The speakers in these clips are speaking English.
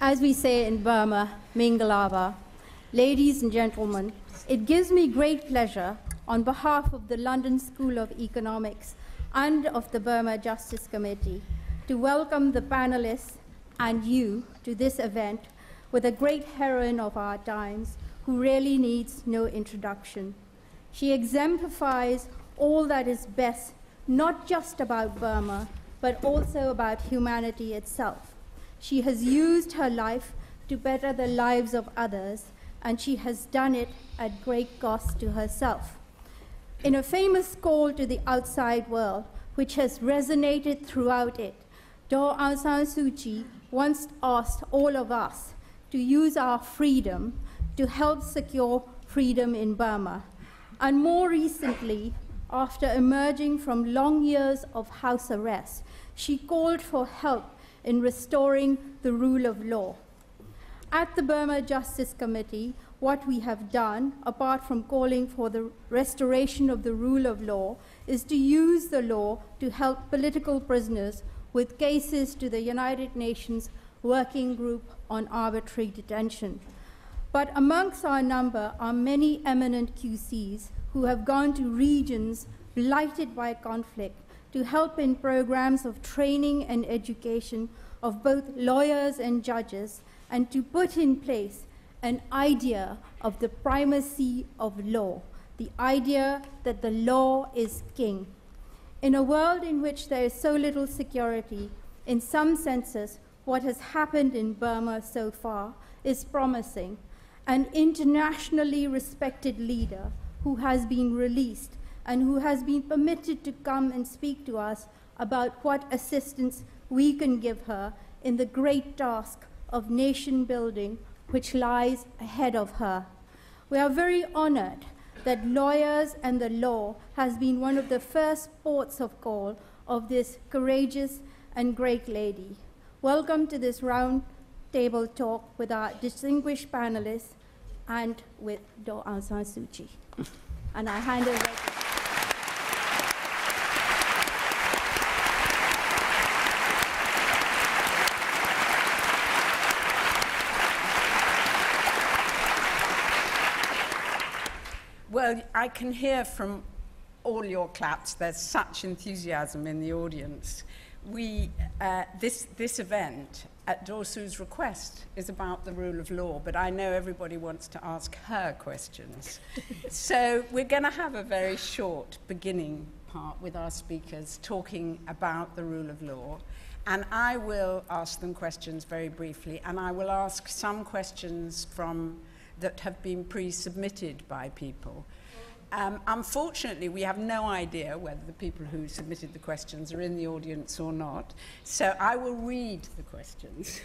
As we say in Burma, Mingalaba, ladies and gentlemen, it gives me great pleasure on behalf of the London School of Economics and of the Burma Justice Committee to welcome the panelists and you to this event with a great heroine of our times who really needs no introduction. She exemplifies all that is best, not just about Burma, but also about humanity itself. She has used her life to better the lives of others, and she has done it at great cost to herself. In a famous call to the outside world, which has resonated throughout it, Daw Aung San Suu Kyi once asked all of us to use our freedom to help secure freedom in Burma. And more recently, after emerging from long years of house arrest, she called for help in restoring the rule of law. At the Burma Justice Committee, what we have done, apart from calling for the restoration of the rule of law, is to use the law to help political prisoners with cases to the United Nations Working Group on Arbitrary Detention. But amongst our number are many eminent QCs who have gone to regions blighted by conflict to help in programs of training and education of both lawyers and judges, and to put in place an idea of the primacy of law, the idea that the law is king. In a world in which there is so little security, in some senses, what has happened in Burma so far is promising. An internationally respected leader who has been released and who has been permitted to come and speak to us about what assistance we can give her in the great task of nation building which lies ahead of her. We are very honored that lawyers and the law has been one of the first ports of call of this courageous and great lady. Welcome to this round table talk with our distinguished panelists and with Daw Aung San Suu Kyi. And I hand over. Well, I can hear from all your claps, there's such enthusiasm in the audience. This event, at Daw Suu's request, is about the rule of law, but I know everybody wants to ask her questions. So we're going to have a very short beginning part with our speakers talking about the rule of law, and I will ask them questions very briefly, and I will ask some questions that have been pre-submitted by people. Unfortunately, we have no idea whether the people who submitted the questions are in the audience or not, so I will read the questions.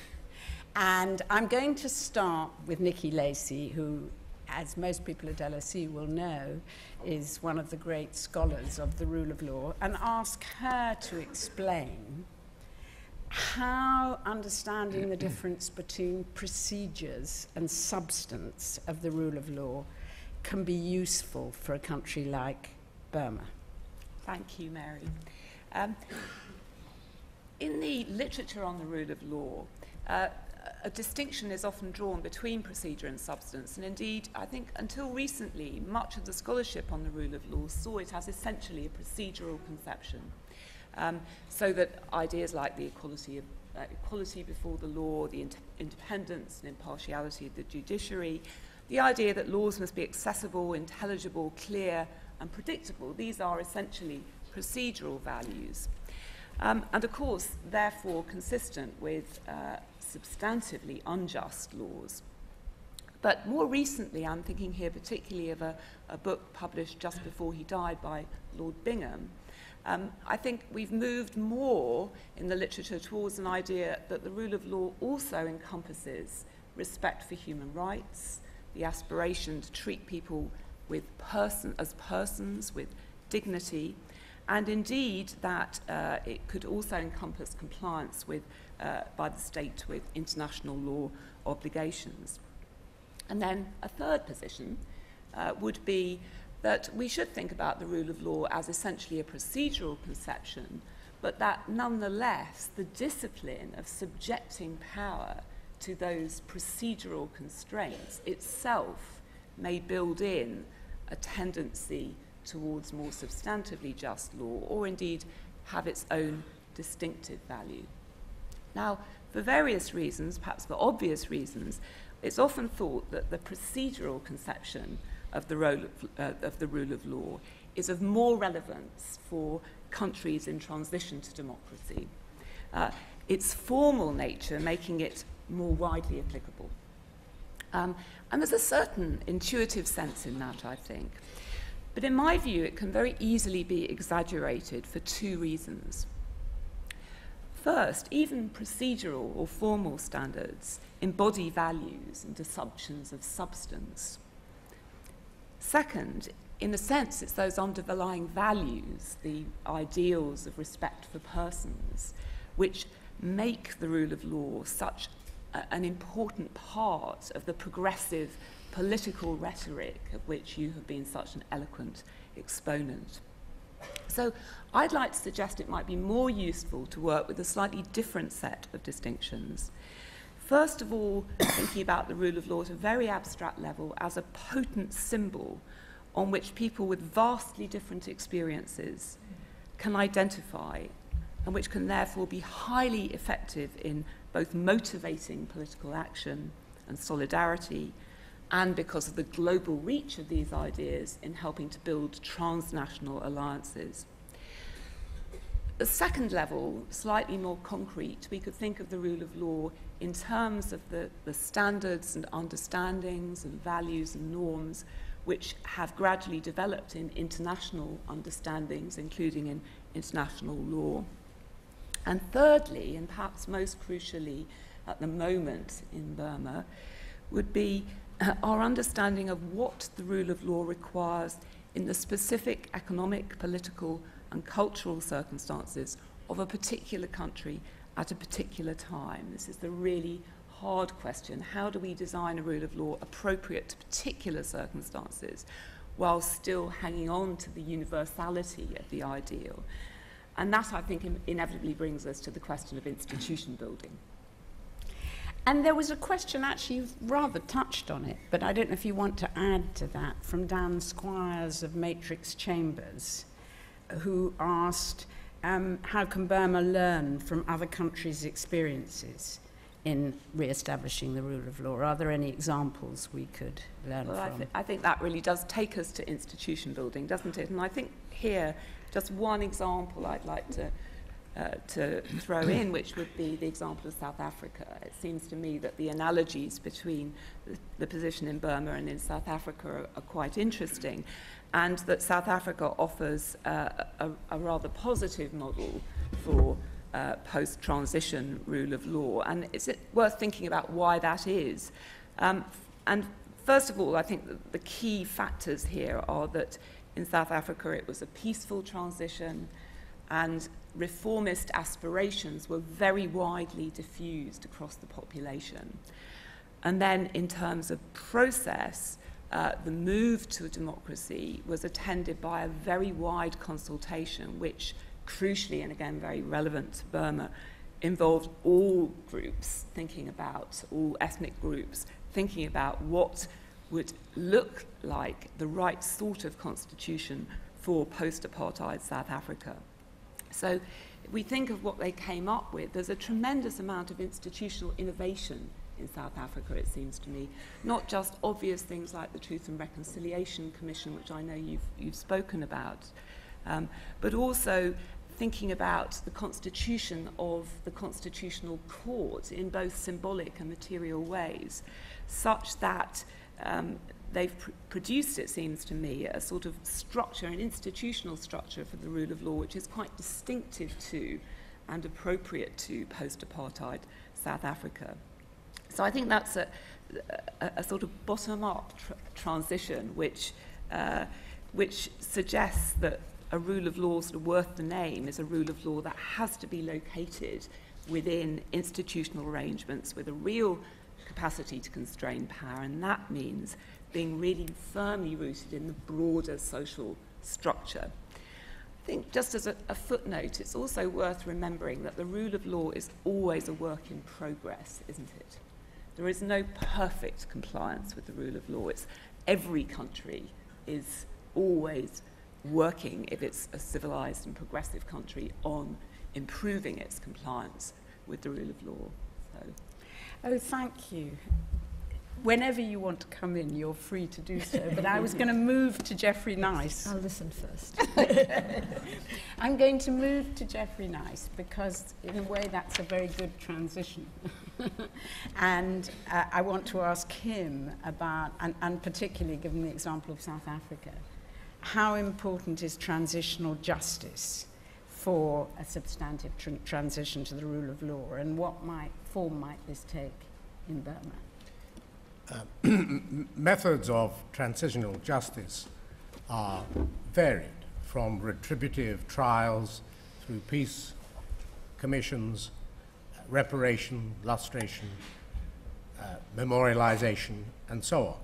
And I'm going to start with Nikki Lacy, who, as most people at LSE will know, is one of the great scholars of the rule of law, and ask her to explain how understanding the difference between procedures and substance of the rule of law can be useful for a country like Burma. Thank you, Mary. In the literature on the rule of law, a distinction is often drawn between procedure and substance, and indeed, I think until recently, much of the scholarship on the rule of law saw it as essentially a procedural conception. So that ideas like the equality before the law, the independence and impartiality of the judiciary, the idea that laws must be accessible, intelligible, clear and predictable, these are essentially procedural values. And of course, therefore, consistent with substantively unjust laws. But more recently, I'm thinking here particularly of a book published just before he died by Lord Bingham. I think we've moved more in the literature towards an idea that the rule of law also encompasses respect for human rights, the aspiration to treat people as persons with dignity, and indeed that it could also encompass compliance by the state with international law obligations. And then a third position would be that we should think about the rule of law as essentially a procedural conception, but that nonetheless the discipline of subjecting power to those procedural constraints itself may build in a tendency towards more substantively just law, or indeed have its own distinctive value. Now, for various reasons, perhaps for obvious reasons, it's often thought that the procedural conception of the rule of law is of more relevance for countries in transition to democracy. Its formal nature making it more widely applicable. And there's a certain intuitive sense in that, I think. But in my view, it can very easily be exaggerated for two reasons. First, even procedural or formal standards embody values and assumptions of substance. Second, in a sense, it's those underlying values, the ideals of respect for persons, which make the rule of law such an important part of the progressive political rhetoric of which you have been such an eloquent exponent. So I'd like to suggest it might be more useful to work with a slightly different set of distinctions. First of all, thinking about the rule of law at a very abstract level as a potent symbol on which people with vastly different experiences can identify, and which can therefore be highly effective in both motivating political action and solidarity, and because of the global reach of these ideas in helping to build transnational alliances. The second level, slightly more concrete, we could think of the rule of law in terms of the standards and understandings and values and norms which have gradually developed in international understandings, including in international law. And thirdly, and perhaps most crucially at the moment in Burma, would be our understanding of what the rule of law requires in the specific economic, political, and cultural circumstances of a particular country at a particular time. This is the really hard question. How do we design a rule of law appropriate to particular circumstances while still hanging on to the universality of the ideal? And that, I think, inevitably brings us to the question of institution building. And there was a question, actually, you've rather touched on it, but I don't know if you want to add to that, from Dan Squires of Matrix Chambers, who asked, how can Burma learn from other countries' experiences in re-establishing the rule of law? Are there any examples we could learn from? I think that really does take us to institution building, doesn't it? And I think here, just one example I'd like to throw in, which would be the example of South Africa. It seems to me that the analogies between the position in Burma and in South Africa are quite interesting, and that South Africa offers a rather positive model for post-transition rule of law. And it's worth thinking about why that is. And first of all, I think that the key factors here are that in South Africa it was a peaceful transition, and reformist aspirations were very widely diffused across the population. And then in terms of process, the move to democracy was attended by a very wide consultation, which crucially, and again very relevant to Burma, involved all groups thinking about, all ethnic groups thinking about what would look like the right sort of constitution for post-apartheid South Africa. So if we think of what they came up with, there's a tremendous amount of institutional innovation in South Africa, it seems to me. Not just obvious things like the Truth and Reconciliation Commission, which I know you've spoken about, but also thinking about the constitution of the Constitutional Court in both symbolic and material ways, such that they've produced, it seems to me, a sort of structure, an institutional structure for the rule of law, which is quite distinctive to and appropriate to post-apartheid South Africa. So I think that's a sort of bottom-up transition, which suggests that a rule of law sort of worth the name is a rule of law that has to be located within institutional arrangements with a real capacity to constrain power, and that means being really firmly rooted in the broader social structure. I think just as a footnote, it's also worth remembering that the rule of law is always a work in progress, isn't it? There is no perfect compliance with the rule of law. Every country is always working, if it's a civilized and progressive country, on improving its compliance with the rule of law. So. Oh, thank you. Whenever you want to come in, you're free to do so. But I was going to move to Geoffrey Nice. I'll listen first. I'm going to move to Geoffrey Nice because, in a way, that's a very good transition. And I want to ask him about, and particularly given the example of South Africa, how important is transitional justice for a substantive transition to the rule of law, and what form might this take in Burma? Methods of transitional justice are varied, from retributive trials through peace commissions, reparation, lustration, memorialization, and so on.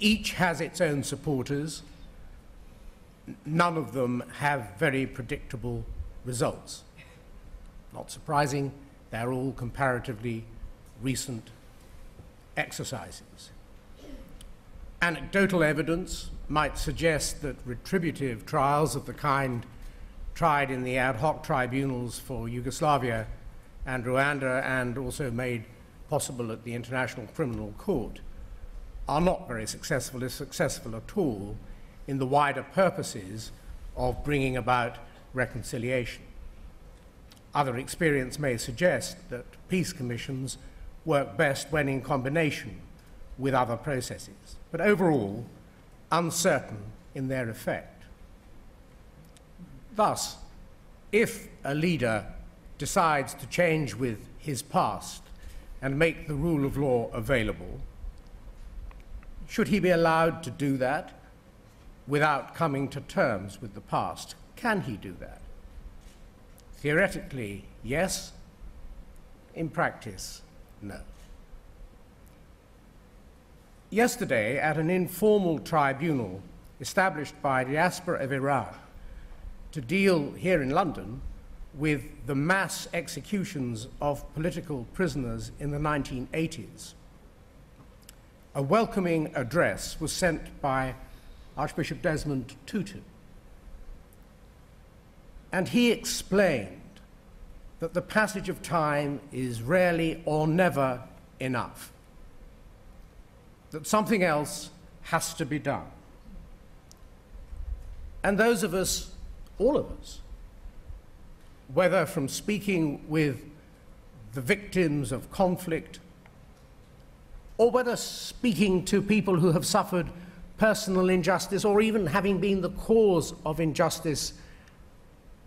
Each has its own supporters. None of them have very predictable results. Not surprising, they're all comparatively recent exercises. Anecdotal evidence might suggest that retributive trials of the kind tried in the ad hoc tribunals for Yugoslavia and Rwanda, and also made possible at the International Criminal Court, are not very successful, if successful at all, in the wider purposes of bringing about reconciliation. Other experience may suggest that peace commissions work best when in combination with other processes, but overall uncertain in their effect. Thus, if a leader decides to change with his past and make the rule of law available, should he be allowed to do that without coming to terms with the past? Can he do that? Theoretically, yes. In practice, no. Yesterday, at an informal tribunal established by the diaspora of Iran to deal here in London with the mass executions of political prisoners in the 1980s, a welcoming address was sent by Archbishop Desmond Tutu. And he explained that the passage of time is rarely or never enough, that something else has to be done. And those of us, all of us, whether from speaking with the victims of conflict or whether speaking to people who have suffered personal injustice or even having been the cause of injustice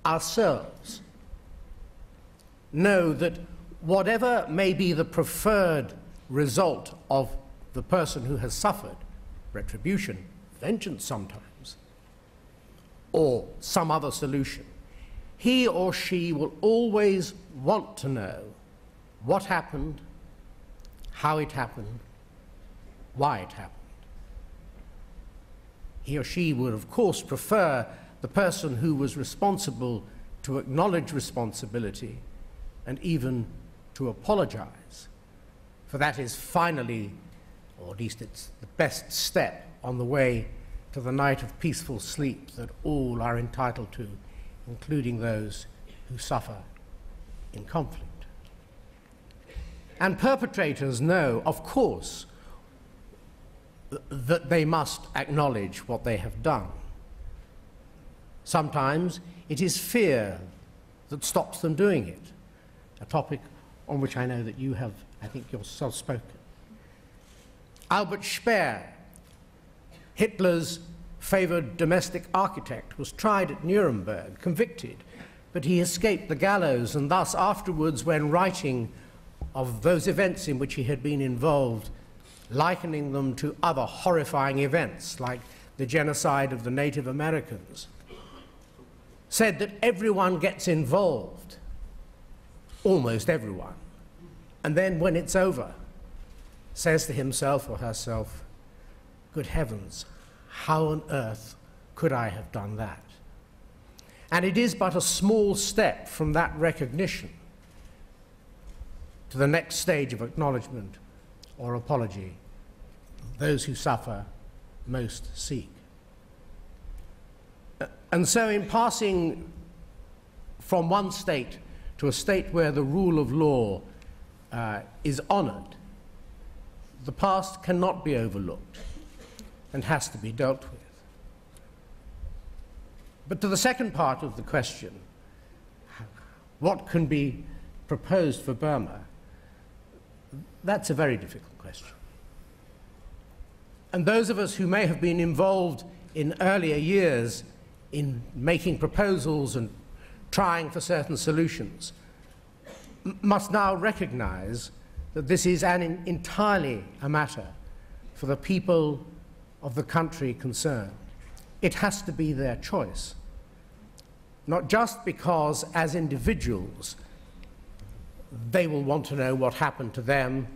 ourselves, know that whatever may be the preferred result of the person who has suffered, retribution, vengeance sometimes, or some other solution, he or she will always want to know what happened, how it happened, why it happened. He or she would, of course, prefer the person who was responsible to acknowledge responsibility and even to apologize, for that is finally, or at least it's the best step on the way to the night of peaceful sleep that all are entitled to, including those who suffer in conflict. And perpetrators know, of course, that they must acknowledge what they have done. Sometimes it is fear that stops them doing it, a topic on which I know that you have, I think, yourself spoken. Albert Speer, Hitler's favored domestic architect, was tried at Nuremberg, convicted, but he escaped the gallows, and thus afterwards, when writing of those events in which he had been involved, likening them to other horrifying events like the genocide of the Native Americans, said that everyone gets involved, almost everyone, and then when it's over, says to himself or herself, good heavens, how on earth could I have done that? And it is but a small step from that recognition to the next stage of acknowledgement or apology those who suffer most seek. And so in passing from one state to a state where the rule of law is honoured, the past cannot be overlooked and has to be dealt with. But to the second part of the question, what can be proposed for Burma? That's a very difficult question. And those of us who may have been involved in earlier years in making proposals and trying for certain solutions must now recognize that this is entirely a matter for the people of the country concerned. It has to be their choice, not just because as individuals they will want to know what happened to them,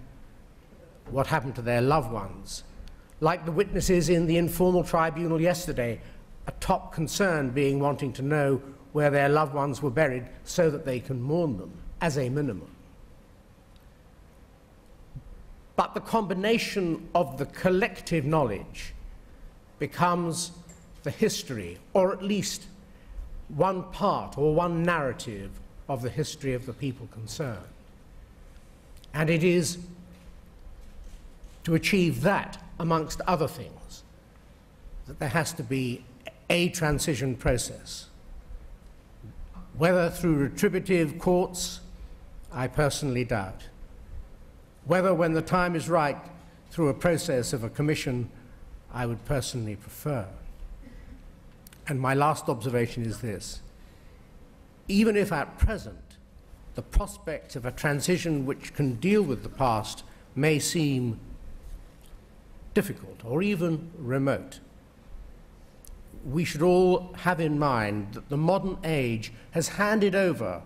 what happened to their loved ones. Like the witnesses in the informal tribunal yesterday, a top concern being wanting to know where their loved ones were buried so that they can mourn them, as a minimum. But the combination of the collective knowledge becomes the history, or at least one part or one narrative of the history of the people concerned. And it is to achieve that, amongst other things, that there has to be a transition process. Whether through retributive courts, I personally doubt. Whether, when the time is right, through a process of a commission, I would personally prefer. And my last observation is this. Even if at present the prospect of a transition which can deal with the past may seem difficult or even remote, we should all have in mind that the modern age has handed over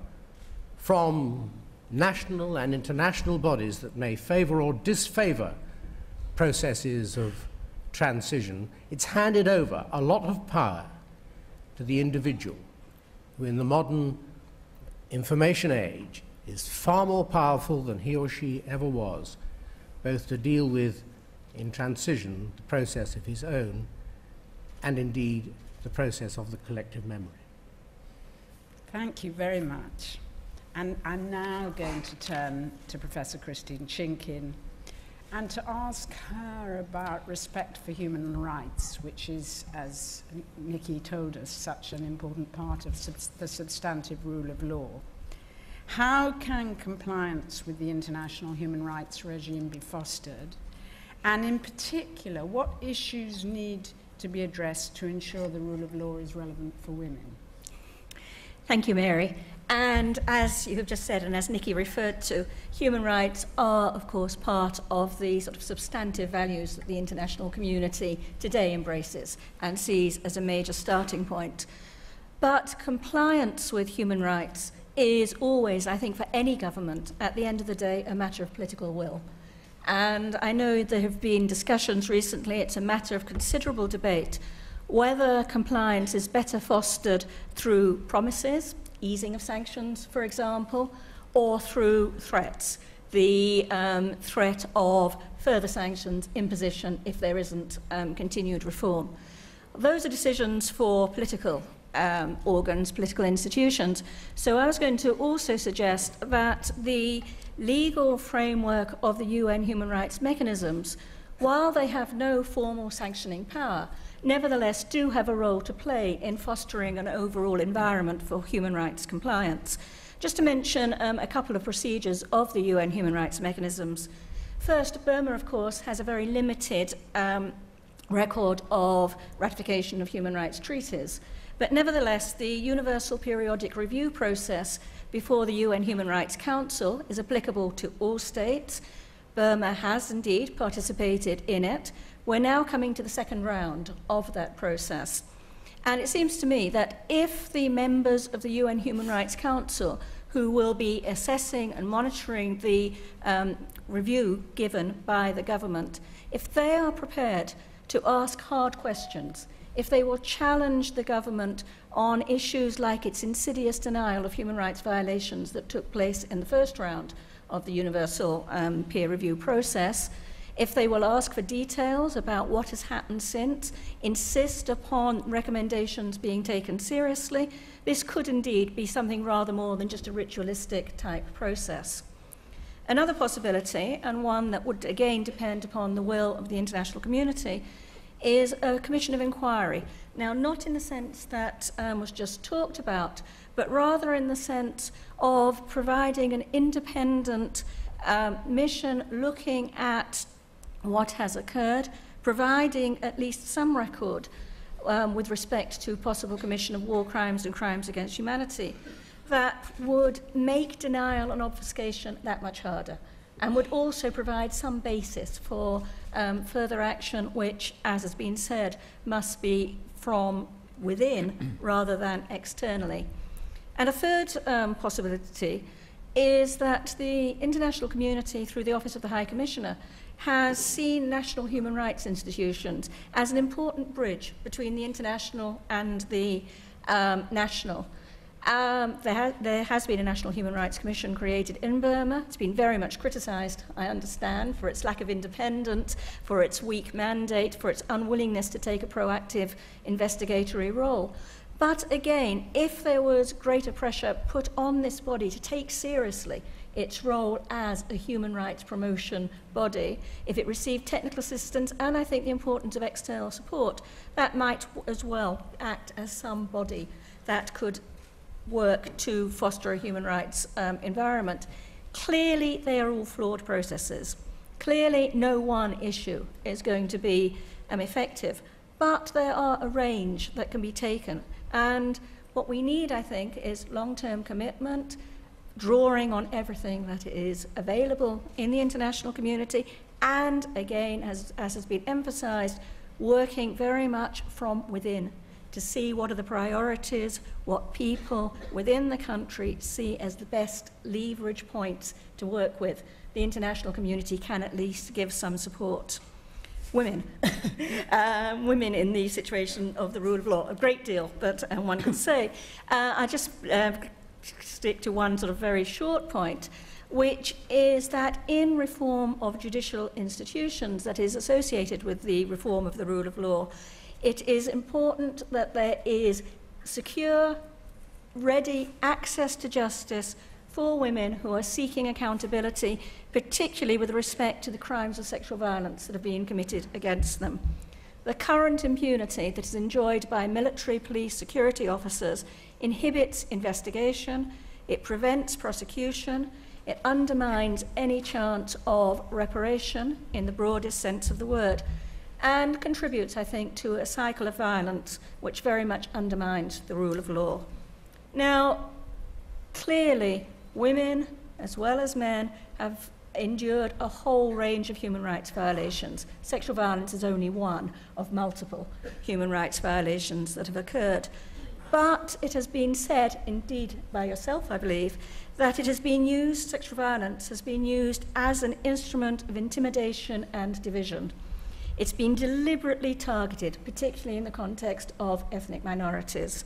from national and international bodies that may favour or disfavour processes of transition, it's handed over a lot of power to the individual, who in the modern information age is far more powerful than he or she ever was, both to deal with, in transition, the process of his own and indeed the process of the collective memory. Thank you very much. And I'm now going to turn to Professor Christine Chinkin and to ask her about respect for human rights, which is, as Nikki told us, such an important part of the substantive rule of law. How can compliance with the international human rights regime be fostered? And in particular, what issues need to be addressed to ensure the rule of law is relevant for women? Thank you, Mary. And as you have just said, and as Nikki referred to, human rights are, of course, part of the sort of substantive values that the international community today embraces and sees as a major starting point. But compliance with human rights is always, I think, for any government, at the end of the day, a matter of political will. And I know there have been discussions recently, it's a matter of considerable debate, whether compliance is better fostered through promises, easing of sanctions, for example, or through threats, the threat of further sanctions imposition if there isn't continued reform. Those are decisions for political organs, political institutions. So I was going to also suggest that the legal framework of the UN human rights mechanisms, while they have no formal sanctioning power, nevertheless do have a role to play in fostering an overall environment for human rights compliance. Just to mention a couple of procedures of the UN human rights mechanisms. First, Burma, of course, has a very limited record of ratification of human rights treaties, But nevertheless, the Universal Periodic Review process before the UN Human Rights Council is applicable to all states. Burma has indeed participated in it. We're now coming to the second round of that process. And it seems to me that if the members of the UN Human Rights Council, who will be assessing and monitoring the review given by the government, if they are prepared to ask hard questions, if they will challenge the government on issues like its insidious denial of human rights violations that took place in the first round of the universal peer review process, if they will ask for details about what has happened since, insist upon recommendations being taken seriously, this could indeed be something rather more than just a ritualistic type process. Another possibility, and one that would again depend upon the will of the international community, is a commission of inquiry. Now, not in the sense that was just talked about, but rather in the sense of providing an independent mission looking at what has occurred, providing at least some record with respect to possible commission of war crimes and crimes against humanity, that would make denial and obfuscation that much harder, and would also provide some basis for further action which, as has been said, must be from within rather than externally. And a third possibility is that the international community, through the Office of the High Commissioner, has seen national human rights institutions as an important bridge between the international and the national. There has been a National Human Rights Commission created in Burma. It's been very much criticised, I understand, for its lack of independence, for its weak mandate, for its unwillingness to take a proactive investigatory role. But again, if there was greater pressure put on this body to take seriously its role as a human rights promotion body, if it received technical assistance and I think the importance of external support, that might as well act as some body that could work to foster a human rights environment. Clearly, they are all flawed processes. Clearly, no one issue is going to be effective, but there are a range that can be taken. And what we need, I think, is long-term commitment, drawing on everything that is available in the international community, and again, as has been emphasised, working very much from within to see what are the priorities, what people within the country see as the best leverage points to work with. The international community can at least give some support. Women. Women in the situation of the rule of law, a great deal, but one could say. I just stick to one sort of very short point, which is that in reform of judicial institutions that is associated with the reform of the rule of law, it is important that there is secure, ready access to justice for women who are seeking accountability, particularly with respect to the crimes of sexual violence that are being committed against them. The current impunity that is enjoyed by military, police, security officers inhibits investigation, it prevents prosecution, it undermines any chance of reparation in the broadest sense of the word, and contributes, I think, to a cycle of violence which very much undermines the rule of law. Now, clearly, women, as well as men, have endured a whole range of human rights violations. Sexual violence is only one of multiple human rights violations that have occurred. But it has been said, indeed by yourself, I believe, that it has been used, sexual violence has been used as an instrument of intimidation and division. It's been deliberately targeted, particularly in the context of ethnic minorities.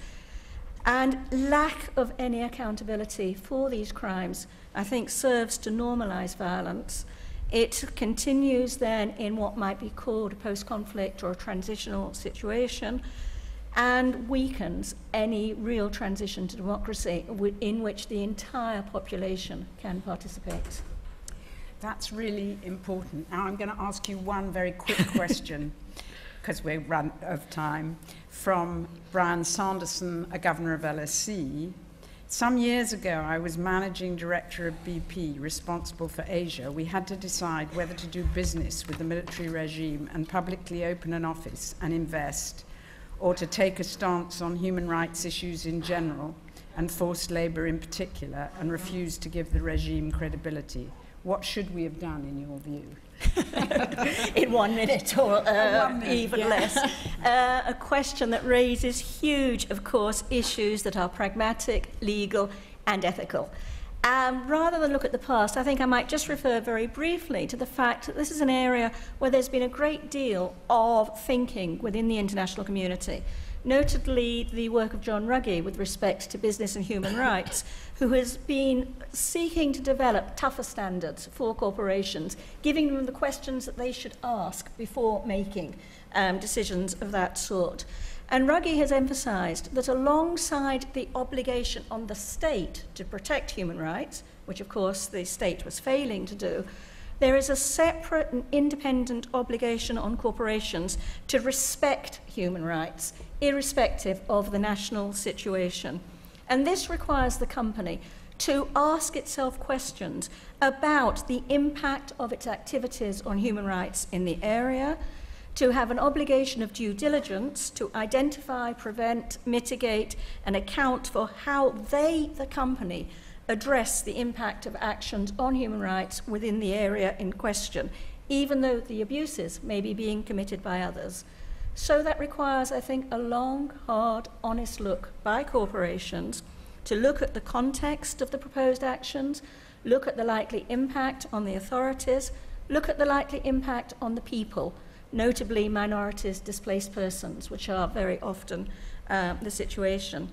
And lack of any accountability for these crimes, I think, serves to normalise violence. It continues then in what might be called a post-conflict or a transitional situation, and weakens any real transition to democracy in which the entire population can participate. That's really important. Now I'm going to ask you one very quick question, because we're run out of time, from Brian Sanderson, a governor of LSE. Some years ago, I was managing director of BP, responsible for Asia. We had to decide whether to do business with the military regime and publicly open an office and invest, or to take a stance on human rights issues in general and forced labour in particular, and refuse to give the regime credibility. What should we have done, in your view? In 1 minute or 1 minute, even yeah. less. A question that raises huge, of course, issues that are pragmatic, legal, and ethical. Rather than look at the past, I think I might just refer very briefly to the fact that this is an area where there's been a great deal of thinking within the international community, notably the work of John Ruggie with respect to business and human rights, who has been seeking to develop tougher standards for corporations, giving them the questions that they should ask before making decisions of that sort. And Ruggie has emphasised that alongside the obligation on the state to protect human rights, which of course the state was failing to do, there is a separate and independent obligation on corporations to respect human rights, irrespective of the national situation. And this requires the company to ask itself questions about the impact of its activities on human rights in the area, to have an obligation of due diligence to identify, prevent, mitigate, and account for how they, the company, address the impact of actions on human rights within the area in question, even though the abuses may be being committed by others. So that requires, I think, a long, hard, honest look by corporations to look at the context of the proposed actions, look at the likely impact on the authorities, look at the likely impact on the people, notably minorities, displaced persons, which are very often the situation.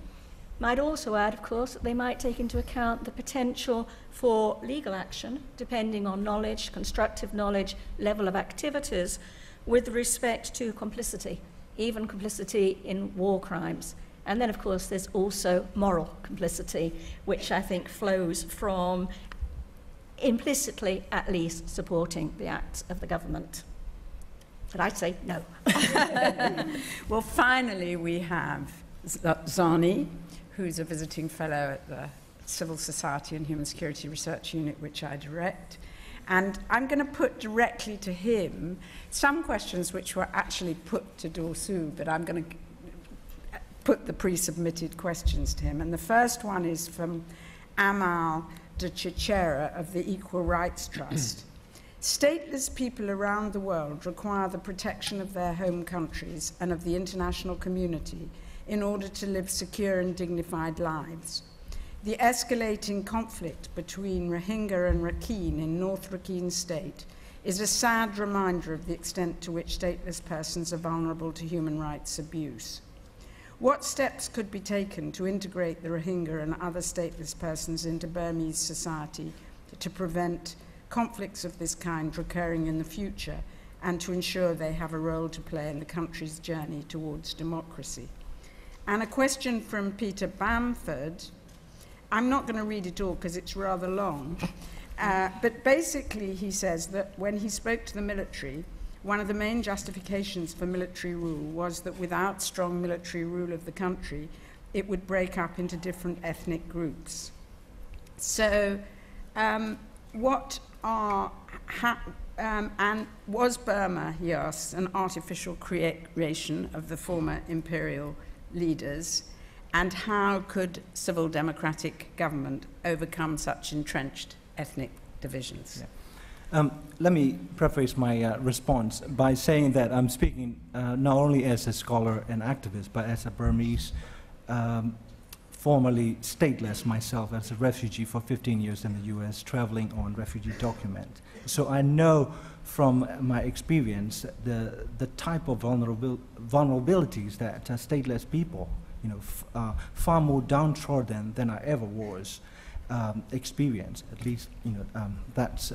Might also add, of course, that they might take into account the potential for legal action, depending on knowledge, constructive knowledge, level of activities, with respect to complicity, even complicity in war crimes. And then, of course, there's also moral complicity, which I think flows from implicitly, at least, supporting the acts of the government. But I'd say no. Well, finally, we have Zani, who's a visiting fellow at the Civil Society and Human Security Research Unit, which I direct. And I'm going to put directly to him some questions which were actually put to Dorsoo, but I'm going to put the pre-submitted questions to him. And the first one is from Amal de Chichera of the Equal Rights Trust. Stateless people around the world require the protection of their home countries and of the international community in order to live secure and dignified lives. The escalating conflict between Rohingya and Rakhine in North Rakhine State is a sad reminder of the extent to which stateless persons are vulnerable to human rights abuse. What steps could be taken to integrate the Rohingya and other stateless persons into Burmese society to prevent conflicts of this kind recurring in the future and to ensure they have a role to play in the country's journey towards democracy? And a question from Peter Bamford. I'm not going to read it all because it's rather long, but basically he says that when he spoke to the military, one of the main justifications for military rule was that without strong military rule of the country, it would break up into different ethnic groups. So what are, and was Burma, he asks, an artificial creation of the former imperial leaders, and how could civil democratic government overcome such entrenched ethnic divisions? Yeah. Let me preface my response by saying that I'm speaking not only as a scholar and activist, but as a Burmese, formerly stateless myself, as a refugee for 15 years in the US, traveling on refugee document. So I know from my experience the type of vulnerabilities that stateless people, far more downtrodden than I ever was, experience. At least, that's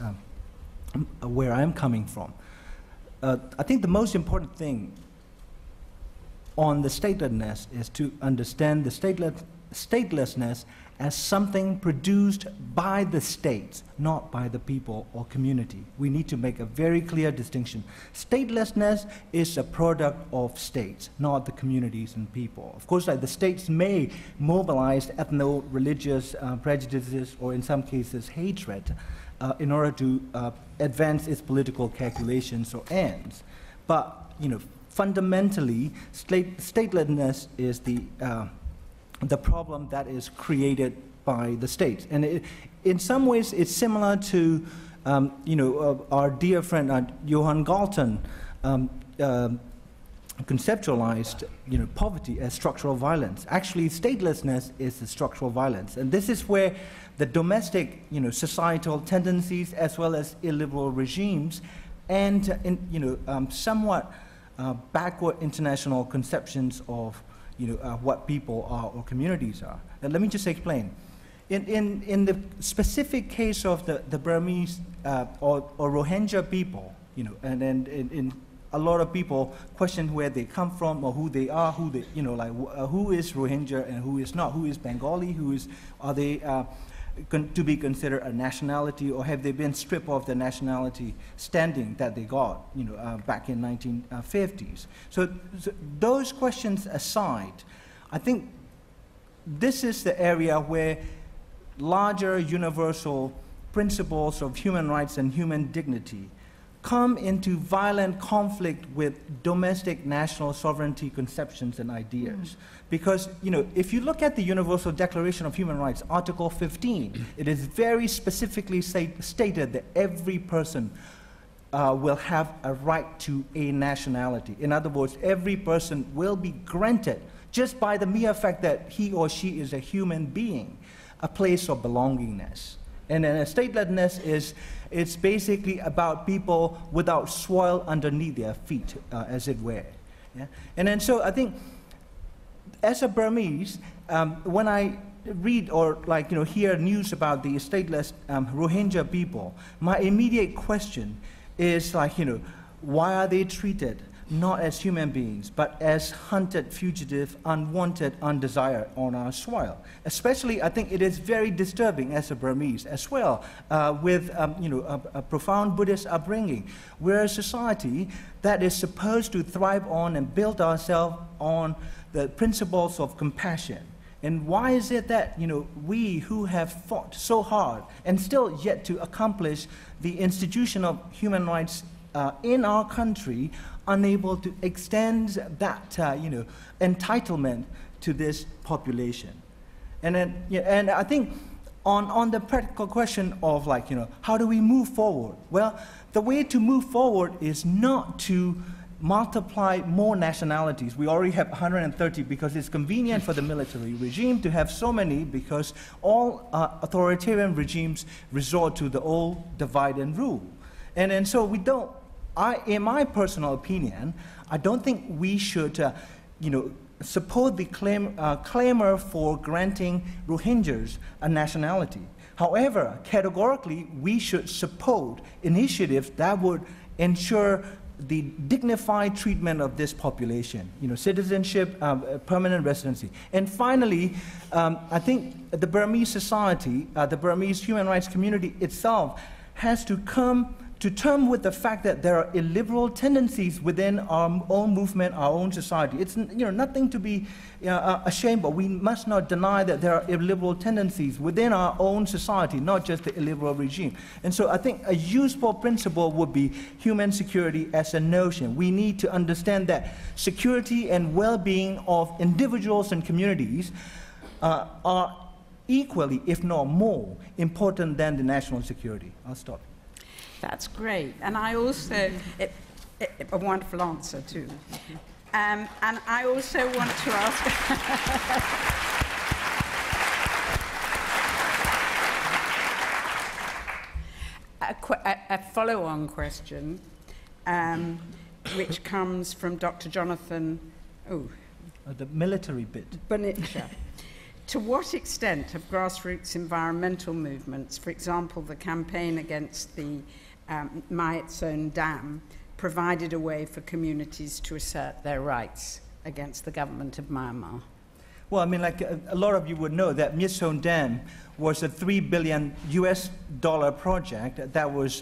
where I'm coming from. I think the most important thing on the statelessness is to understand the statelessness as something produced by the states, not by the people or community. We need to make a very clear distinction. Statelessness is a product of states, not the communities and people. Of course, the states may mobilize ethno-religious prejudices or in some cases hatred in order to advance its political calculations or ends. But, fundamentally, statelessness is the problem that is created by the state. And in some ways, it's similar to our dear friend Johan Galton conceptualized poverty as structural violence. Actually, statelessness is the structural violence. And this is where the domestic societal tendencies as well as illiberal regimes and somewhat backward international conceptions of what people are or communities are. And let me just explain. In the specific case of the Burmese or Rohingya people, and a lot of people question where they come from or who they are, who is Rohingya and who is not, who is Bengali, are they to be considered a nationality, or have they been stripped of the nationality standing that they got, back in 1950s. So those questions aside, I think this is the area where larger universal principles of human rights and human dignity come into violent conflict with domestic national sovereignty conceptions and ideas. Because, if you look at the Universal Declaration of Human Rights, Article 15, it is very specifically stated that every person will have a right to a nationality. In other words, every person will be granted, just by the mere fact that he or she is a human being, a place of belongingness. And then statelessness it's basically about people without soil underneath their feet, as it were. Yeah? And then so I think, as a Burmese, when I read or hear news about the stateless Rohingya people, my immediate question is why are they treated not as human beings, but as hunted, fugitive, unwanted, undesired on our soil? Especially, I think it is very disturbing as a Burmese as well, with a profound Buddhist upbringing. We're a society that is supposed to thrive on and build ourselves on the principles of compassion. And why is it that we who have fought so hard and still yet to accomplish the institution of human rights in our country, unable to extend that entitlement to this population? And then, and I think on the practical question of how do we move forward? Well, the way to move forward is not to multiply more nationalities. We already have 130 because it's convenient for the military regime to have so many, because all authoritarian regimes resort to the old divide and rule. And so we don't, in my personal opinion, I don't think we should support the clamor for granting Rohingyas a nationality. However, categorically, we should support initiatives that would ensure the dignified treatment of this population, citizenship, permanent residency. And finally, I think the Burmese society, the Burmese human rights community itself has to come to terms with the fact that there are illiberal tendencies within our own movement, our own society. It's nothing to be ashamed of. We must not deny that there are illiberal tendencies within our own society, not just the illiberal regime. And so I think a useful principle would be human security as a notion. We need to understand that security and well-being of individuals and communities are equally, if not more, important than the national security. I'll stop. That's great. And I also, a wonderful answer too. And I also want to ask, a follow-on question, which comes from Dr. Jonathan, the military bit. Bonitcha. To what extent have grassroots environmental movements, for example, the campaign against the Myitsone Dam, provided a way for communities to assert their rights against the government of Myanmar? Well, I mean, a lot of you would know that Myitsone Dam was a $3 billion project that was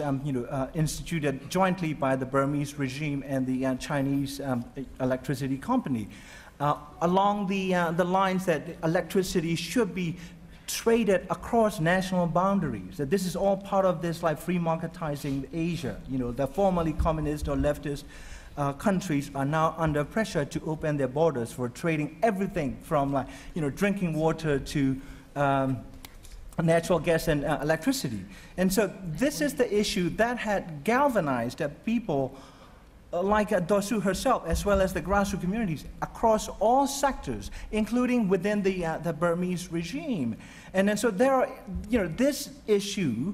instituted jointly by the Burmese regime and the Chinese electricity company, along the lines that electricity should be traded across national boundaries. That this is all part of this free marketizing Asia, the formerly communist or leftist countries are now under pressure to open their borders for trading everything from, like, drinking water to natural gas and electricity. And so this is the issue that had galvanized people like Dosu herself, as well as the grassroots communities across all sectors, including within the Burmese regime. And then so there are, this issue,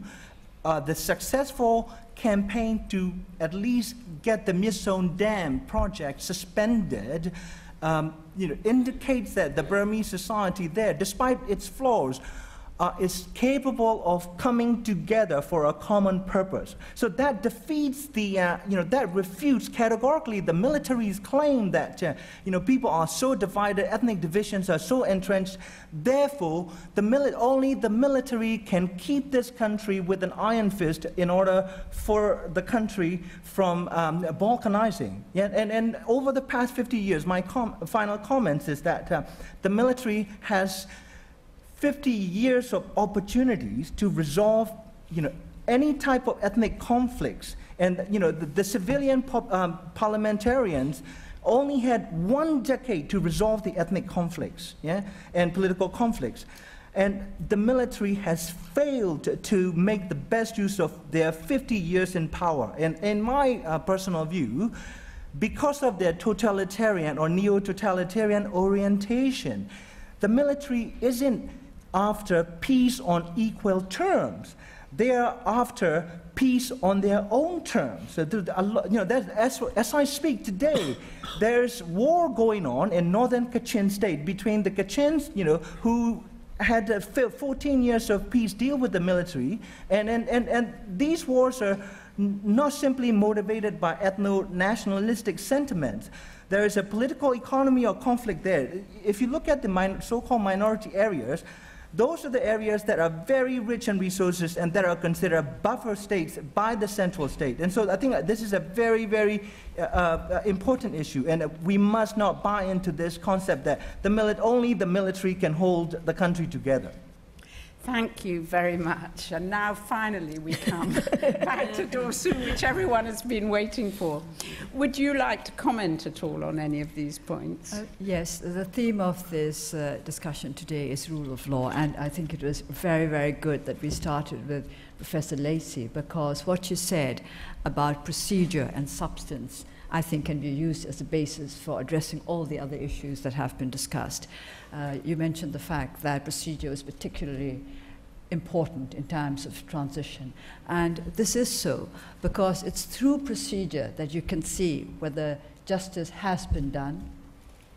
the successful campaign to at least get the Myitsone Dam project suspended, indicates that the Burmese society there, despite its flaws, is capable of coming together for a common purpose. So that defeats that refutes categorically the military's claim that, people are so divided, ethnic divisions are so entrenched, therefore, only the military can keep this country with an iron fist in order for the country from balkanizing. Yeah? And over the past 50 years, my final comments is that the military has 50 years of opportunities to resolve, any type of ethnic conflicts. And, the civilian parliamentarians only had 1 decade to resolve the ethnic conflicts, and political conflicts. And the military has failed to make the best use of their 50 years in power. And in my personal view, because of their totalitarian or neo-totalitarian orientation, the military isn't after peace on equal terms. They are after peace on their own terms. So as I speak today, there's war going on in northern Kachin state between the Kachins, who had 14 years of peace deal with the military, and these wars are not simply motivated by ethno-nationalistic sentiments. There is a political economy of conflict there. If you look at the so-called minority areas, those are the areas that are very rich in resources and that are considered buffer states by the central state. And so I think this is a very, very important issue, and we must not buy into this concept that only the military can hold the country together. Thank you very much. And now finally we come back to Dosu, which everyone has been waiting for. Would you like to comment at all on any of these points? Yes, the theme of this discussion today is rule of law, and I think it was very, very good that we started with Professor Lacey, because what you said about procedure and substance, I think, can be used as a basis for addressing all the other issues that have been discussed. You mentioned the fact that procedure is particularly important in times of transition. And this is so because it's through procedure that you can see whether justice has been done,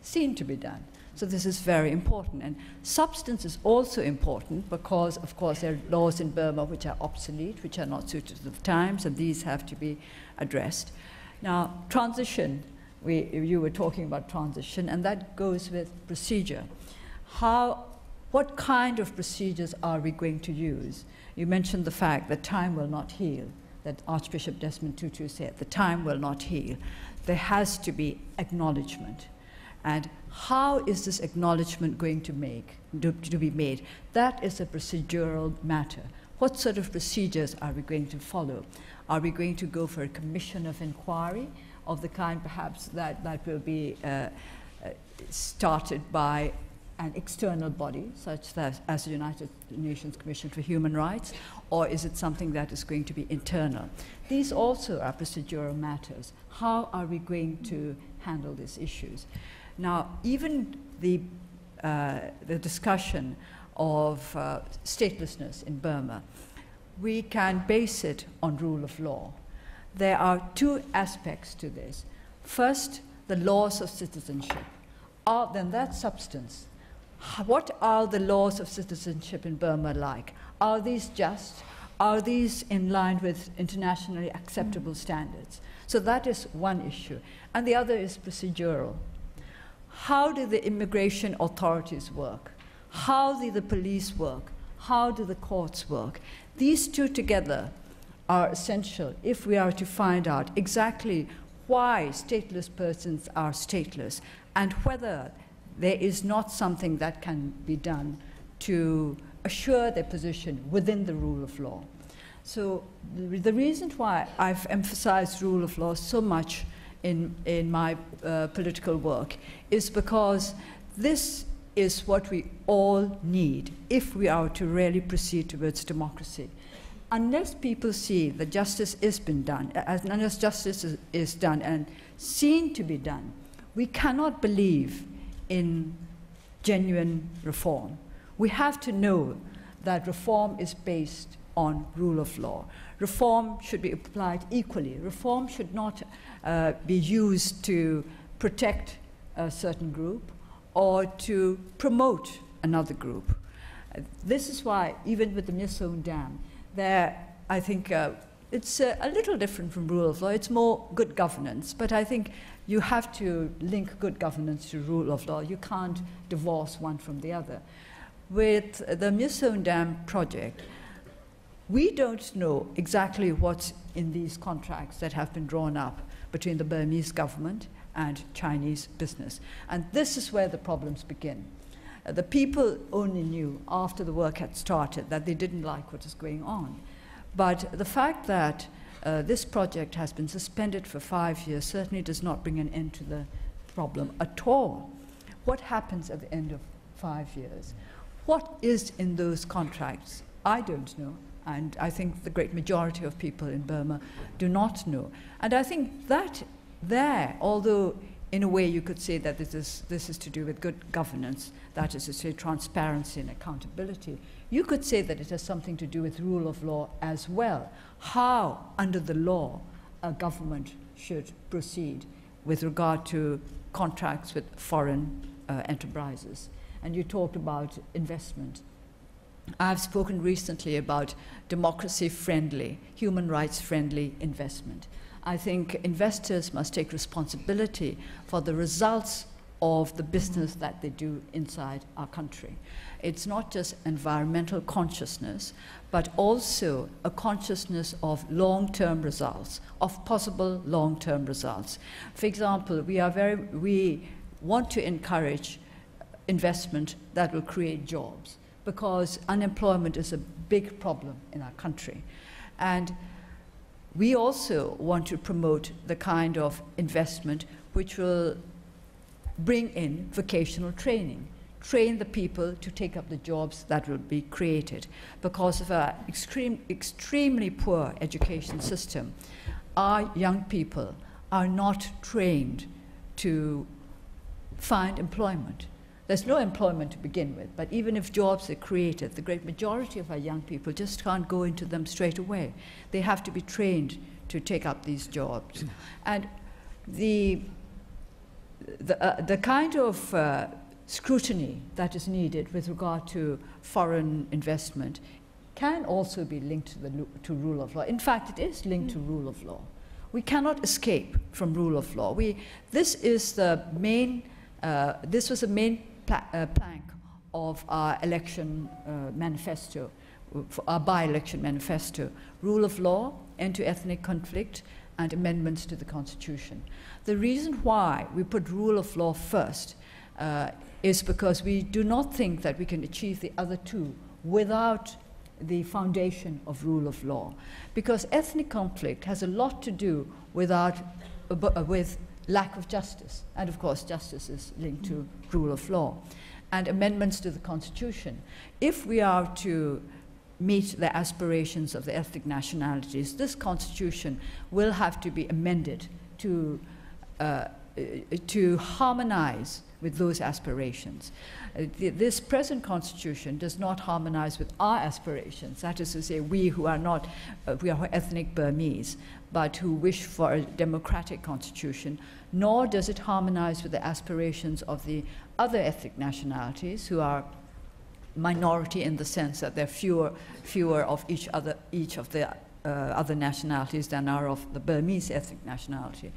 seen to be done. So this is very important. And substance is also important because, of course, there are laws in Burma which are obsolete, which are not suited to the times, and these have to be addressed. Now, transition, you were talking about transition, and that goes with procedure. What kind of procedures are we going to use? You mentioned the fact that time will not heal, that Archbishop Desmond Tutu said, the time will not heal. There has to be acknowledgement. And how is this acknowledgement going to be made? That is a procedural matter. What sort of procedures are we going to follow? Are we going to go for a commission of inquiry of the kind perhaps that will be started by an external body, such as the United Nations Commission for Human Rights, or is it something that is going to be internal? These also are procedural matters. How are we going to handle these issues? Now, even the discussion of statelessness in Burma, we can base it on rule of law. There are two aspects to this. First, the laws of citizenship. Then that substance. What are the laws of citizenship in Burma like? Are these just? Are these in line with internationally acceptable standards? So that is one issue. And the other is procedural. How do the immigration authorities work? How do the police work? How do the courts work? These two together are essential if we are to find out exactly why stateless persons are stateless and whether there is not something that can be done to assure their position within the rule of law. So the reason why I've emphasized rule of law so much in my political work is because this is what we all need if we are to really proceed towards democracy. Unless people see that justice is being done, unless justice is done and seen to be done, we cannot believe in genuine reform. We have to know that reform is based on rule of law. Reform should be applied equally. Reform should not be used to protect a certain group or to promote another group. This is why, even with the Myitsone Dam, I think it's a little different from rule of law. It's more good governance, but I think you have to link good governance to rule of law. You can't divorce one from the other. With the Myitsone Dam project, we don't know exactly what's in these contracts that have been drawn up between the Burmese government and Chinese business. And this is where the problems begin. The people only knew after the work had started that they didn't like what was going on. But the fact that this project has been suspended for 5 years certainly does not bring an end to the problem at all. What happens at the end of 5 years? What is in those contracts? I don't know. And I think the great majority of people in Burma do not know. And I think that there, although in a way you could say that this is to do with good governance, that is to say transparency and accountability, you could say that it has something to do with rule of law as well. How, under the law, a government should proceed with regard to contracts with foreign enterprises. And you talked about investment. I've spoken recently about democracy-friendly, human rights-friendly investment. I think investors must take responsibility for the results of the business that they do inside our country. It's not just environmental consciousness, but also a consciousness of long-term results, of possible long-term results. For example, we want to encourage investment that will create jobs, because unemployment is a big problem in our country. And we also want to promote the kind of investment which will bring in vocational training, train the people to take up the jobs that will be created. Because of our extremely poor education system, our young people are not trained to find employment. There's no employment to begin with, but even if jobs are created, the great majority of our young people just can't go into them straight away. They have to be trained to take up these jobs. And the kind of scrutiny that is needed with regard to foreign investment can also be linked to rule of law. In fact, it is linked to rule of law. We cannot escape from rule of law. This was the main plank of our election manifesto, for our by-election manifesto: rule of law, end to ethnic conflict, and amendments to the Constitution. The reason why we put rule of law first is because we do not think that we can achieve the other two without the foundation of rule of law. Because ethnic conflict has a lot to do with lack of justice. And of course, justice is linked to rule of law. And amendments to the Constitution. If we are to meet the aspirations of the ethnic nationalities, this Constitution will have to be amended to harmonize with those aspirations. This present Constitution does not harmonize with our aspirations. That is to say, we who are not, we are ethnic Burmese, but who wish for a democratic constitution, nor does it harmonize with the aspirations of the other ethnic nationalities who are minority in the sense that there are fewer of each of the other nationalities than are of the Burmese ethnic nationality.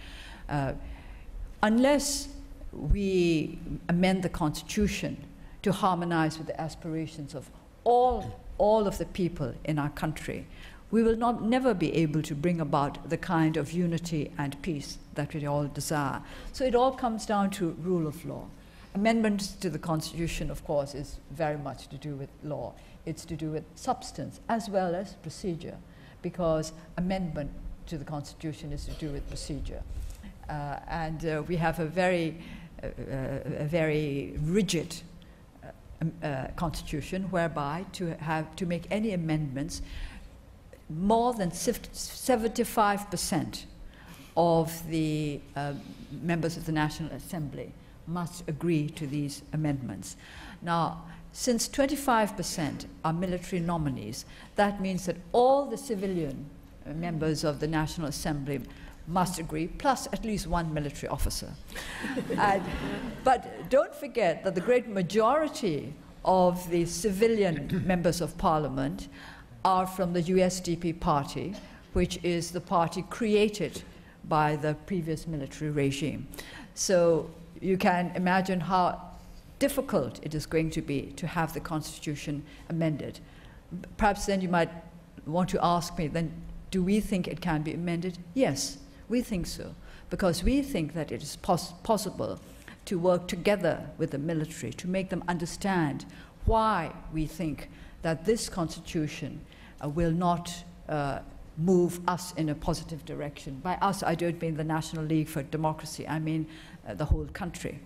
Unless we amend the Constitution to harmonize with the aspirations of all of the people in our country, we will never be able to bring about the kind of unity and peace that we all desire. So it all comes down to rule of law. Amendments to the Constitution, of course, is very much to do with law. It's to do with substance as well as procedure, because amendment to the Constitution is to do with procedure. and we have a very rigid constitution whereby to make any amendments, more than 75% of the members of the National Assembly must agree to these amendments. Now, since 25% are military nominees, that means that all the civilian members of the National Assembly must agree, plus at least one military officer. But don't forget that the great majority of the civilian members of Parliament are from the USDP party, which is the party created by the previous military regime. So you can imagine how difficult it is going to be to have the constitution amended. Perhaps then you might want to ask me, then, do we think it can be amended? Yes, we think so, because we think that it is possible to work together with the military to make them understand why we think that this constitution will not move us in a positive direction. By us, I don't mean the National League for Democracy, I mean the whole country.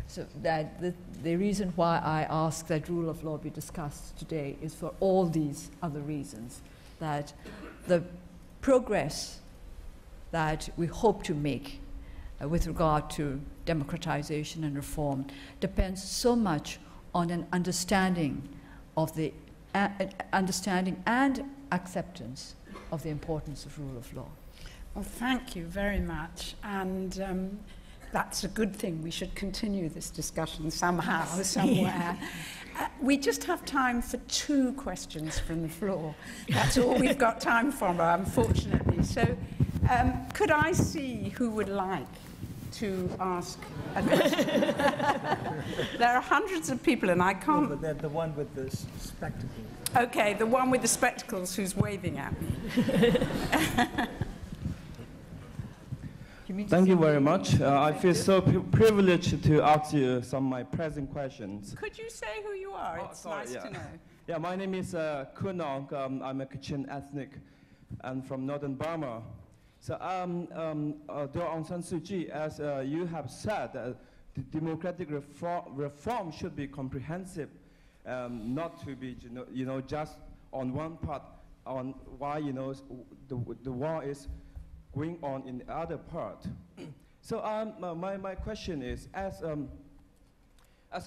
So that the reason why I ask that rule of law be discussed today is for all these other reasons, that the progress that we hope to make with regard to democratization and reform depends so much on an understanding of the understanding and acceptance of the importance of rule of law. Well, thank you very much. And that's a good thing. We should continue this discussion somehow, somewhere. We just have time for 2 questions from the floor. That's all we've got time for, unfortunately. So could I see who would like to ask a question? There are hundreds of people, and I can't... Oh, but the one with the spectacles. Okay, the one with the spectacles who's waving at me. Thank you very much. I feel so privileged to ask you some of my pressing questions. Could you say who you are? It's nice to know. Yeah, my name is Kunong. I'm a Kachin ethnic and from northern Burma. So, dear Aung San Suu Kyi, as you have said, the democratic reform should be comprehensive, not to be, just on one part, on why, the war is going on in the other part. So my question is, as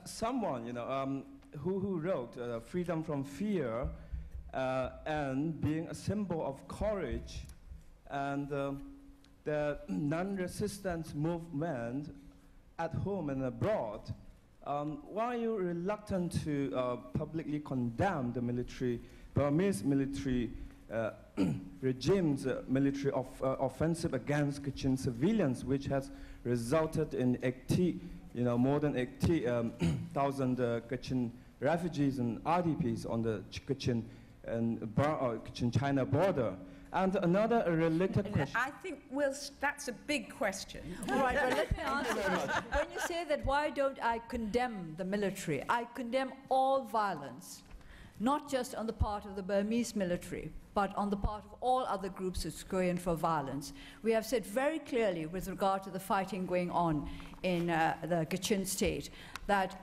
someone who wrote Freedom from Fear and being a symbol of courage and the non-resistance movement at home and abroad, why are you reluctant to publicly condemn the Burmese military regime's military offensive against Kachin civilians, which has resulted in more than 80,000 Kachin refugees and RDPs on the Kachin and Kachin-China border? And another related question. I think, that's a big question. All right, well, let me answer that. When you say that, why don't I condemn the military? I condemn all violence, not just on the part of the Burmese military, but on the part of all other groups that go in for violence. We have said very clearly with regard to the fighting going on in the Kachin state that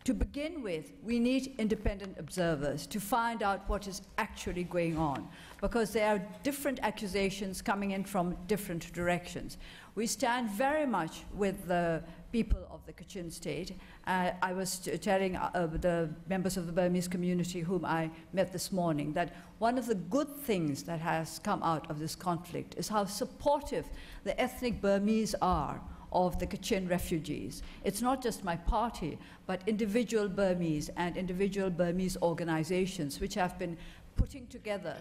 to begin with, we need independent observers to find out what is actually going on, because there are different accusations coming in from different directions. We stand very much with the people of the Kachin state. I was telling the members of the Burmese community whom I met this morning that one of the good things that has come out of this conflict is how supportive the ethnic Burmese are of the Kachin refugees. It's not just my party, but individual Burmese and individual Burmese organizations which have been putting together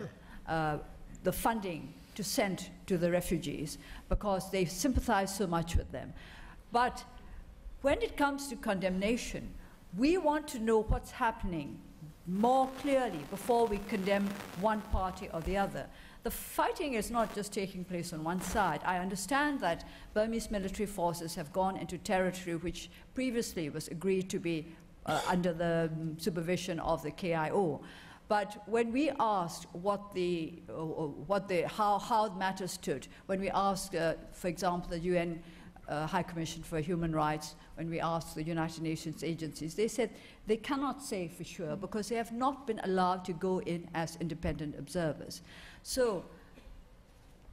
the funding to send to the refugees because they sympathize so much with them. But when it comes to condemnation, we want to know what's happening more clearly before we condemn one party or the other. The fighting is not just taking place on one side. I understand that Burmese military forces have gone into territory which previously was agreed to be under the supervision of the KIO. But when we asked how matters stood, when we asked, for example, the UN High Commission for Human Rights, when we asked the United Nations agencies, they said they cannot say for sure because they have not been allowed to go in as independent observers. So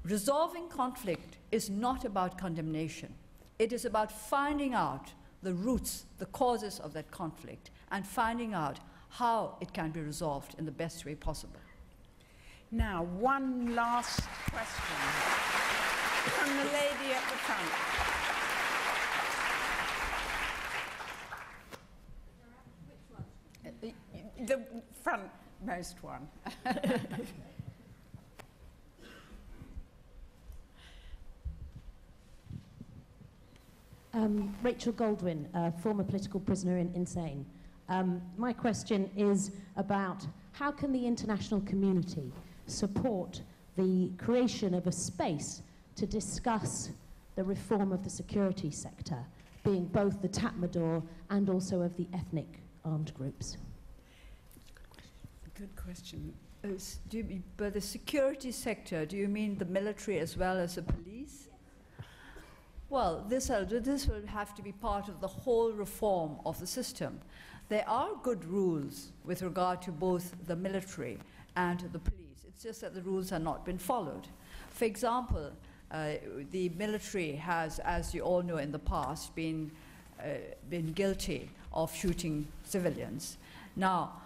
resolving conflict is not about condemnation. It is about finding out the roots, the causes of that conflict, and finding out how it can be resolved in the best way possible. Now, one last question from the lady at the front. The frontmost one. Rachel Goldwyn, a former political prisoner in Insane. My question is about how can the international community support the creation of a space to discuss the reform of the security sector, being both the Tatmadaw and also of the ethnic armed groups? Good question. By the security sector, do you mean the military as well as the police? Well, this will have to be part of the whole reform of the system. There are good rules with regard to both the military and the police. It's just that the rules have not been followed. For example, the military has, as you all know in the past, been guilty of shooting civilians. Now,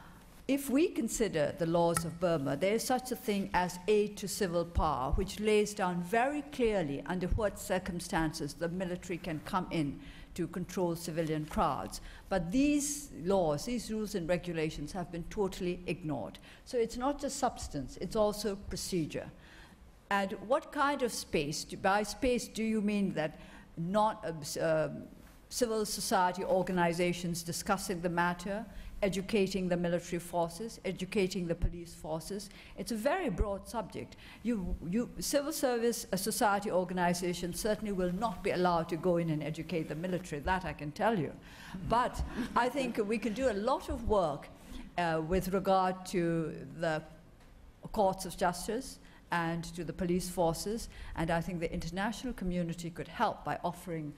if we consider the laws of Burma, there is such a thing as aid to civil power, which lays down very clearly under what circumstances the military can come in to control civilian crowds. But these laws, these rules and regulations have been totally ignored. So it's not just substance, it's also procedure. And what kind of space? By space, do you mean that not civil society organizations discussing the matter, educating the military forces, educating the police forces? It's a very broad subject. Civil service society organizations certainly will not be allowed to go in and educate the military, that I can tell you. But I think we can do a lot of work with regard to the courts of justice and to the police forces, and I think the international community could help by offering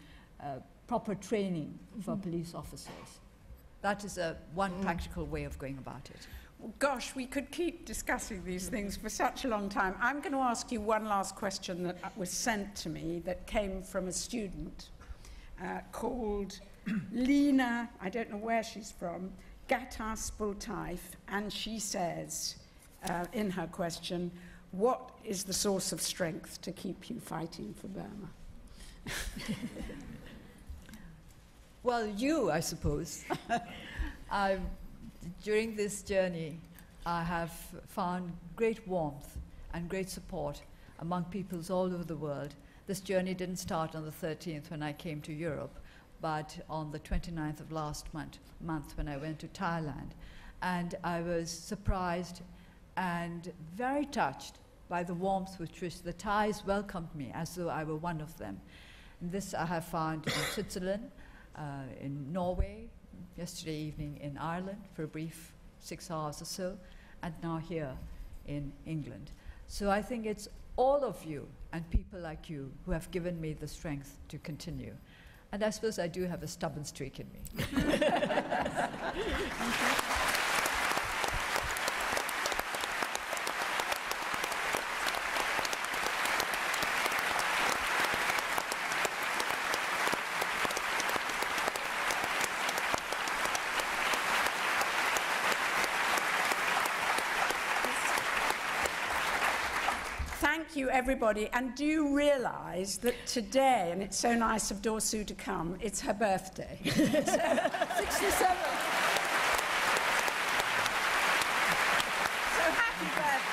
proper training for police officers. That is one practical way of going about it. Well, gosh, we could keep discussing these things for such a long time. I'm going to ask you one last question that was sent to me that came from a student called Lena, I don't know where she's from, Gatas Bultaif, and she says in her question, what is the source of strength to keep you fighting for Burma? Well, you, I suppose. During this journey, I have found great warmth and great support among peoples all over the world. This journey didn't start on the 13th when I came to Europe, but on the 29th of last month when I went to Thailand. And I was surprised and very touched by the warmth with which the Thais welcomed me as though I were one of them. And this I have found in Switzerland, in Norway, yesterday evening in Ireland for a brief 6 hours or so, and now here in England. So I think it's all of you and people like you who have given me the strength to continue. And I suppose I do have a stubborn streak in me. Thank you, everybody. And do you realise that today, and it's so nice of Daw Suu to come, it's her birthday. 67. So happy birthday.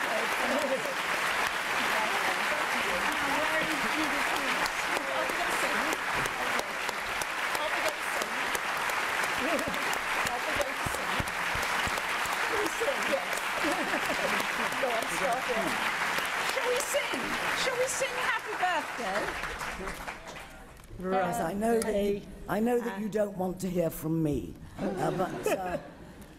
Shall we sing happy birthday? Raz, I know that you don't want to hear from me, but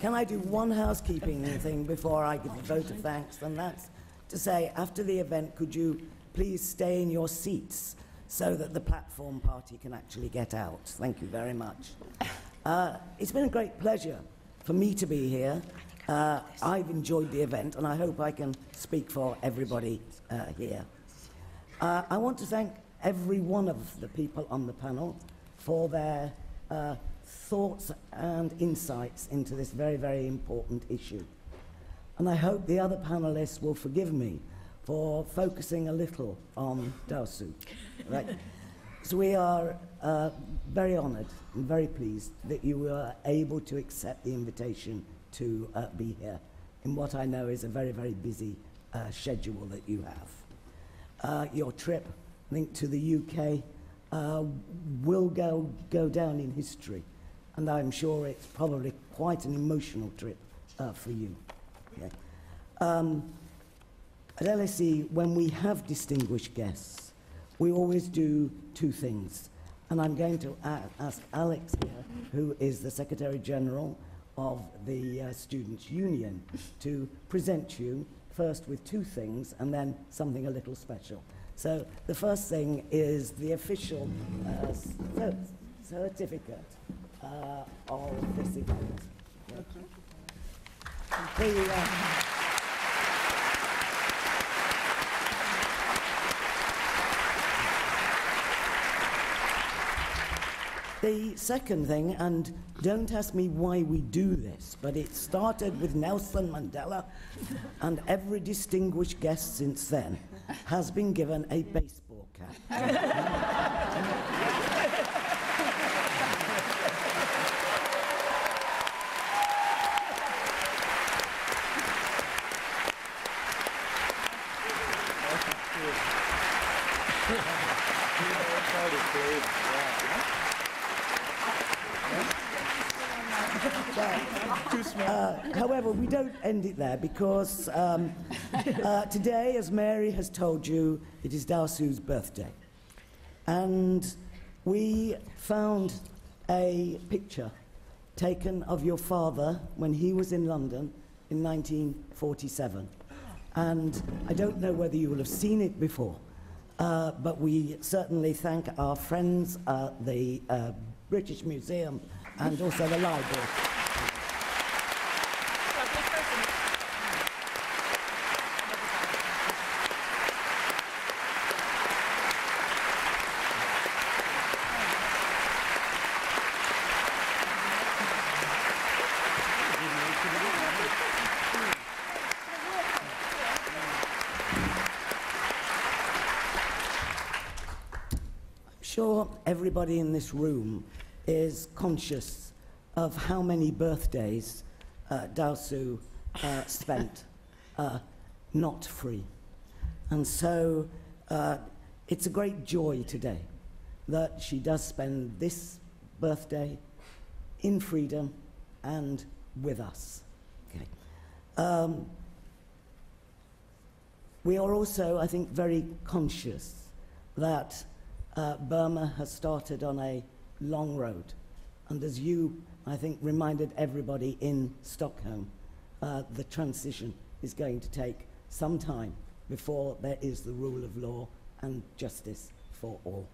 Can I do one housekeeping thing before I give a vote of thanks? And that's to say, after the event, could you please stay in your seats so that the platform party can actually get out? Thank you very much. It's been a great pleasure for me to be here. I've enjoyed the event, and I hope I can speak for everybody here. I want to thank every one of the people on the panel for their thoughts and insights into this very, very important issue. And I hope the other panelists will forgive me for focusing a little on Dao Su. Right? So we are very honoured and very pleased that you were able to accept the invitation to be here in what I know is a very, very busy schedule that you have. Your trip, I think, to the UK will go down in history, and I'm sure it's probably quite an emotional trip for you. Okay. At LSE, when we have distinguished guests, we always do two things. And I'm going to ask Alex here, who is the Secretary General of the Students' Union, to present you first with two things and then something a little special. So the first thing is the official certificate of this event. The second thing, and don't ask me why we do this, but it started with Nelson Mandela, and every distinguished guest since then has been given a baseball cap. However, we don't end it there because today, as Mary has told you, it is Dao Su's birthday. And we found a picture taken of your father when he was in London in 1947. And I don't know whether you will have seen it before, but we certainly thank our friends at the British Museum and also the library. Sure, everybody in this room is conscious of how many birthdays Dao Su spent not free. And so it's a great joy today that she does spend this birthday in freedom and with us. Okay. We are also, I think, very conscious that Burma has started on a long road. And as you, I think, reminded everybody in Stockholm, the transition is going to take some time before there is the rule of law and justice for all.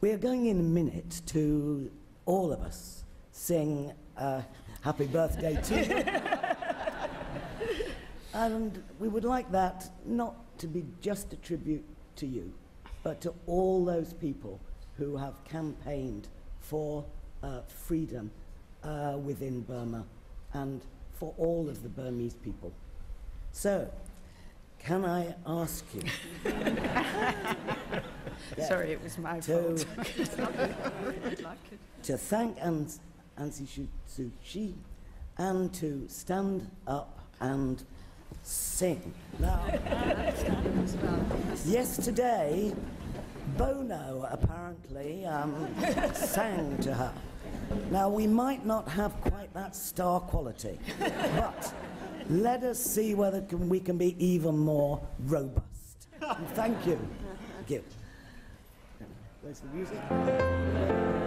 We are going in a minute to, all of us, sing happy birthday to you. And we would like that not to be just a tribute to you, but to all those people who have campaigned for freedom within Burma and for all of the Burmese people. So, can I ask you Sorry, it was my fault. To thank Aung San Suu Kyi and to stand up and sing. Now, yesterday, Bono apparently sang to her. Now, we might not have quite that star quality, but let us see whether we can be even more robust. And thank you. Thank you. Where's the music?